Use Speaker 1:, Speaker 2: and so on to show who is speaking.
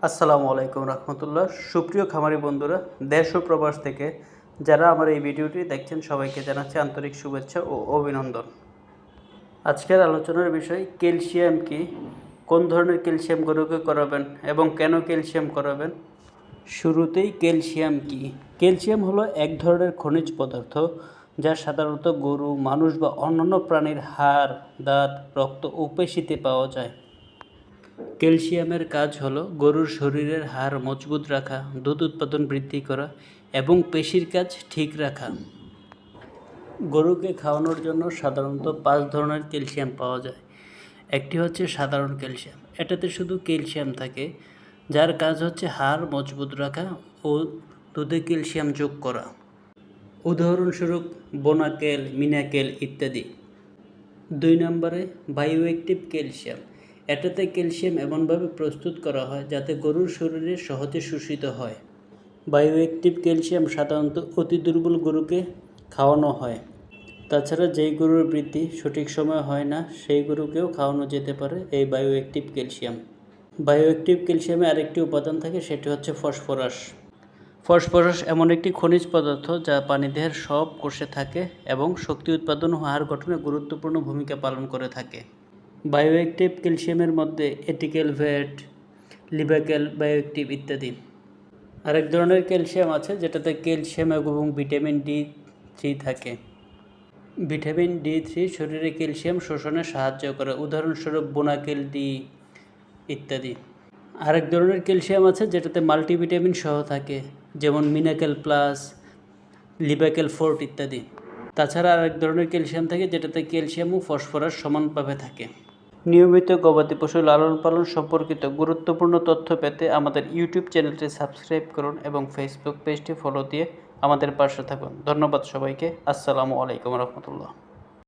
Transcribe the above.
Speaker 1: আসসালামু আলাইকুম রহমতুল্লাহ। সুপ্রিয় খামারি বন্ধুরা, দেশ ও প্রবাস থেকে যারা আমার এই ভিডিওটি দেখছেন সবাইকে জানাচ্ছি আন্তরিক শুভেচ্ছা ও অভিনন্দন। আজকের আলোচনার বিষয় ক্যালসিয়াম কি, কোন ধরনের ক্যালসিয়াম গরুকে করাবেন এবং কেন ক্যালসিয়াম করাবেন। শুরুতেই ক্যালসিয়াম কি? ক্যালসিয়াম হলো এক ধরনের খনিজ পদার্থ যা সাধারণত গরু, মানুষ বা অন্যান্য প্রাণীর হাড়, দাঁত, রক্ত ও পেশিতে পাওয়া যায়। ক্যালসিয়ামের কাজ হলো গরুর শরীরের হাড় মজবুত রাখা, দুধ উৎপাদন বৃদ্ধি করা এবং পেশির কাজ ঠিক রাখা। গরুকে খাওয়ানোর জন্য সাধারণত 5 ধরনের ক্যালসিয়াম পাওয়া যায়। একটি হচ্ছে সাধারণ ক্যালসিয়াম। এটাতে শুধু ক্যালসিয়াম থাকে, যার কাজ হচ্ছে হাড় মজবুত রাখা ও দুধে ক্যালসিয়াম যোগ করা। উদাহরণস্বরূপ বোনাকেল, মিনাকেল ইত্যাদি। 2 নম্বরে বায়োঅ্যাক্টিভ ক্যালসিয়াম। এটাতে ক্যালসিয়াম এমনভাবে প্রস্তুত করা হয় যাতে গরুর শরীরে সহজে শোষিত হয়। বায়োঅ্যাক্টিভ ক্যালসিয়াম সাধারণত অতি দুর্বল গরুকে খাওয়ানো হয়। তাছাড়া যেই গরুর বৃদ্ধি সঠিক সময় হয় না সেই গরুকেও খাওয়ানো যেতে পারে এই বায়োঅ্যাক্টিভ ক্যালসিয়াম। বায়োঅ্যাক্টিভ ক্যালসিয়ামে আরেকটি উপাদান থাকে, সেটি হচ্ছে ফসফরাস। ফসফরাস এমন একটি খনিজ পদার্থ যা প্রাণীদেহের সব কোষে থাকে এবং শক্তি উৎপাদন ও হাড় গঠনে গুরুত্বপূর্ণ ভূমিকা পালন করে থাকে। বায়োঅ্যাক্টিভ ক্যালসিয়ামের মধ্যে এটিক্যাল ভেট, লিবাকেল বায়োঅ্যাক্টিভ ইত্যাদি। আরেক ধরনের ক্যালসিয়াম আছে যেটাতে ক্যালসিয়াম এবং ভিটামিন D3 থাকে। ভিটামিন D3 শরীরে ক্যালসিয়াম শোষণে সাহায্য করে, উদাহরণস্বরূপ বোনাকেল ডি ইত্যাদি। আরেক ধরনের ক্যালসিয়াম আছে যেটাতে মাল্টিভিটামিন সহ থাকে, যেমন মিনাকেল প্লাস, লিবাকেল ফোর্ট ইত্যাদি। তাছাড়া আরেক ধরনের ক্যালসিয়াম থাকে যেটাতে ক্যালসিয়াম ও ফসফরাস সমানভাবে থাকে। নিয়মিত গবাদি পশু লালন পালন সম্পর্কিত গুরুত্বপূর্ণ তথ্য পেতে আমাদের ইউটিউব চ্যানেলটি সাবস্ক্রাইব করুন এবং ফেসবুক পেজটি ফলো দিয়ে আমাদের পাশে থাকুন। ধন্যবাদ সবাইকে। আসসালামু আলাইকুম রহমতুল্লাহ।